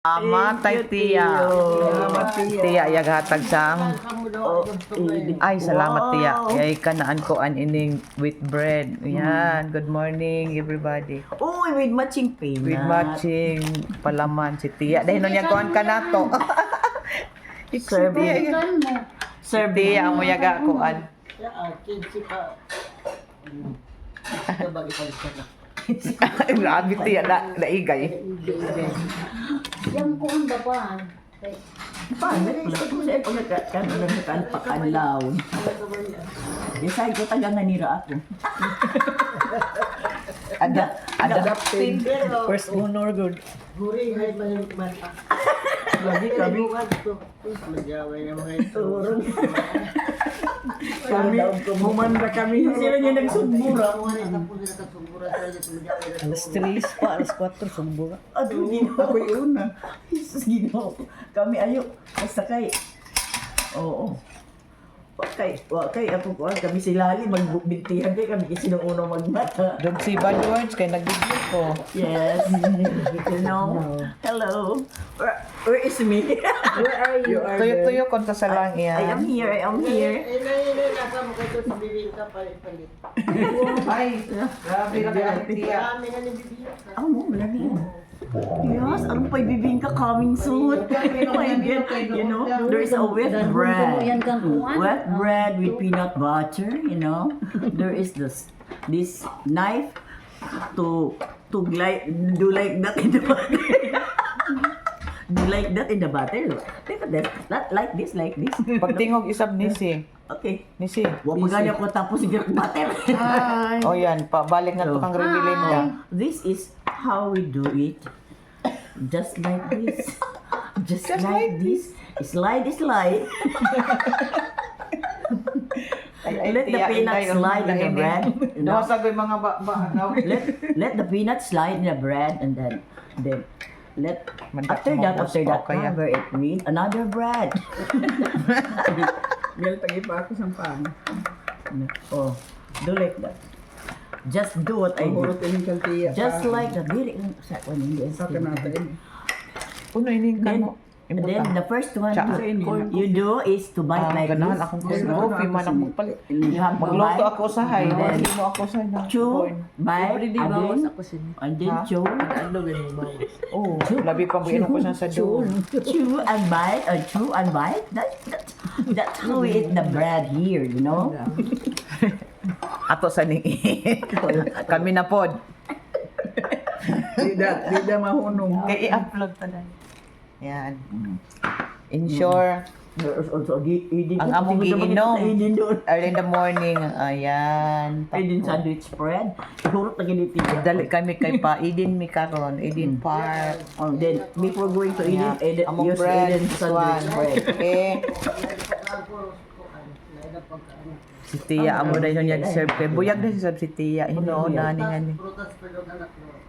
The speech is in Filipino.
Matay tiya. Tiya yaghatag sang. Ay salamat tiya. Ay kanaan ko an ining with bread. Yan. Good morning everybody. Uy, with matching peanut. With matching palaman si tiya. Dahil nun kuan ka na to. Serving. Serving. Tiya mo yaga kuan. Grabe tiya na igay. Yang kuan ba pa? Paano? Kung sa'yo pag nagkakanlaw. Desay ko taga nira ako. Adapting. First honor good. Guri hay ba yung mata? Lagi kami. Magyaway na mga ito. Kami, humanda kami. Sila niya nagsumbura. Alas 3 pa, alas 4, sumbura. Aduh, gino. Ako'y una. Jesus, gino. Kami ayo. Masakay. Oo. Wakay, ako ko. Kami silali, magbintihan kayo. Kami kasi nung unang magmata. Doon si Bad Words kay nag-video ko. Yes. You know? Hello. Where is me? Where are you? Tuyo-tuyo kon sa lang I yan. am here. I am here. Nasa mo kayo sa bibingka palit-palit. Ay, grabe na kaya tiya. Kami na ni bibingka. Oh, mo, malaki. Yes, ano pa ibibingka coming soon? You know, there is a wet bread. Wet bread with peanut butter, you know. There is this knife to do like that in the butter. Do like that in the butter. Look at that. Not like this. Pagtingog isab nisi. Okay. Nisi. Huwag mo ganyan ko tapos siguro butter. O yan, pabalik na to kang rebilin ka. This is how we do it. Just like this. Just like this. Slide. Let the peanut slide in the bread. You know? Nawasag yung mga ba. Let the peanut slide in the bread and then after that kaya. cover it with another bread. Mel, tagi pa ako sa pang. Oh, do like that. Just do what I do. Urutin yung kantiya. Just like the very sa hindi Sa natin. Puno ining ka mo. And then the first one Tsaka. you do is to bite like Ganahan this. akong coffee man ang magpalit. You have to Magluto bite, ako sa hay. and then Hindi mo ako sa na. chew, bite, again, and then Ha? chew, Oh, labi pa buino ko siya sa doon. chew and bite, or chew and bite. That's how we eat the bread here, you know. Ato sa ni. Kami na pod. Di da mahunong. Kay i-upload ta dai. Yan. Ensure There's also eating. ang among giinom Eating doon. early in the morning. Ayan. Eating Tapos, sandwich bread. Hurot na ganito. dali kami kay pa Eden mi karon, Eden Park. Then before going to eating, Among use bread, Eden this sandwich one. bread. Okay. Si Tia amo na yun serve kay buyag na si Tiya. Hinoon na ni. Prutas pero anak mo.